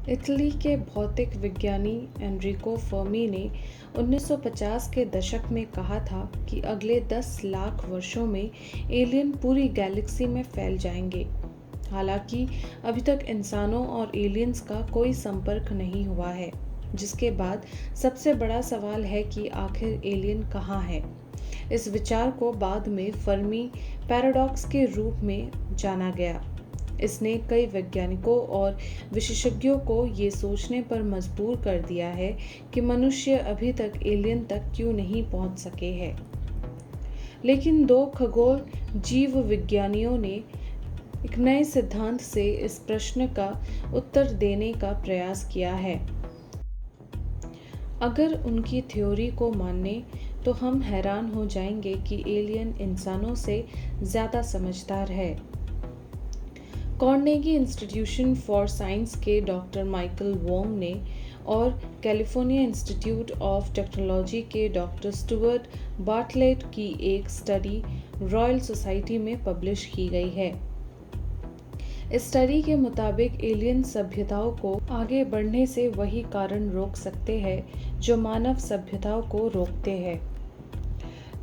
Italy के भौतिक विज्ञानी एनरिको फर्मी ने 1950 के दशक में कहा था कि अगले 10 लाख वर्षों में एलियन पूरी गैलेक्सी में फैल जाएंगे। हालांकि अभी तक इंसानों और एलियंस का कोई संपर्क नहीं हुआ है, जिसके बाद सबसे बड़ा सवाल है कि आखिर एलियन कहाँ है। इस विचार को बाद में फर्मी पैराडॉक्स के रूप में जाना गया। इसने कई वैज्ञानिकों और विशेषज्ञों को ये सोचने पर मजबूर कर दिया है कि मनुष्य अभी तक एलियन तक क्यों नहीं पहुंच सके हैं। लेकिन दो खगोल जीव विज्ञानियों ने एक नए सिद्धांत से इस प्रश्न का उत्तर देने का प्रयास किया है। अगर उनकी थ्योरी को माने तो हम हैरान हो जाएंगे कि एलियन इंसानों से ज़्यादा समझदार है। कॉर्नेगी इंस्टीट्यूशन फॉर साइंस के डॉक्टर माइकल वोंग ने और कैलिफोर्निया इंस्टीट्यूट ऑफ टेक्नोलॉजी के डॉक्टर स्टुअर्ट बार्टलेट की एक स्टडी रॉयल सोसाइटी में पब्लिश की गई है। इस स्टडी के मुताबिक एलियन सभ्यताओं को आगे बढ़ने से वही कारण रोक सकते हैं जो मानव सभ्यताओं को रोकते हैं।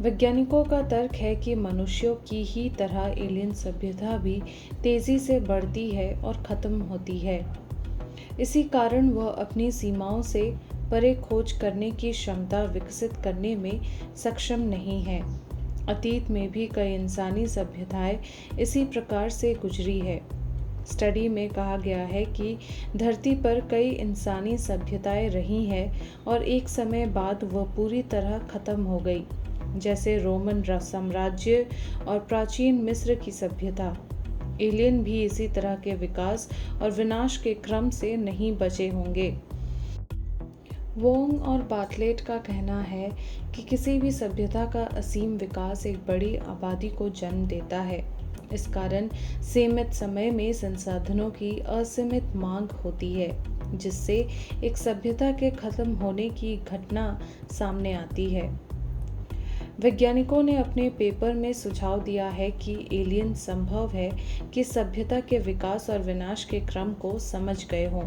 वैज्ञानिकों का तर्क है कि मनुष्यों की ही तरह एलियन सभ्यता भी तेजी से बढ़ती है और ख़त्म होती है। इसी कारण वह अपनी सीमाओं से परे खोज करने की क्षमता विकसित करने में सक्षम नहीं है। अतीत में भी कई इंसानी सभ्यताएं इसी प्रकार से गुजरी है। स्टडी में कहा गया है कि धरती पर कई इंसानी सभ्यताएं रही हैं और एक समय बाद वह पूरी तरह ख़त्म हो गई, जैसे रोमन साम्राज्य और प्राचीन मिस्र की सभ्यता। एलियन भी इसी तरह के विकास और विनाश के क्रम से नहीं बचे होंगे। वोंग और बार्टलेट का कहना है कि किसी भी सभ्यता का असीम विकास एक बड़ी आबादी को जन्म देता है। इस कारण सीमित समय में संसाधनों की असीमित मांग होती है, जिससे एक सभ्यता के खत्म होने की घटना सामने आती है। वैज्ञानिकों ने अपने पेपर में सुझाव दिया है कि एलियन संभव है कि सभ्यता के विकास और विनाश के क्रम को समझ गए हों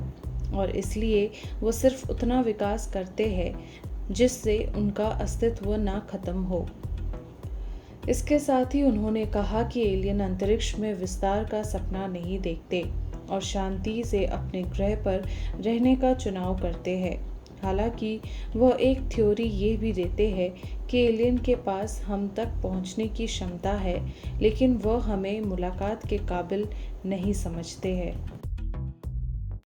और इसलिए वो सिर्फ उतना विकास करते हैं जिससे उनका अस्तित्व ना खत्म हो। इसके साथ ही उन्होंने कहा कि एलियन अंतरिक्ष में विस्तार का सपना नहीं देखते और शांति से अपने ग्रह पर रहने का चुनाव करते हैं। हालांकि वह एक थ्योरी ये भी देते हैं कि एलियन के पास हम तक पहुंचने की क्षमता है, लेकिन वह हमें मुलाकात के काबिल नहीं समझते हैं।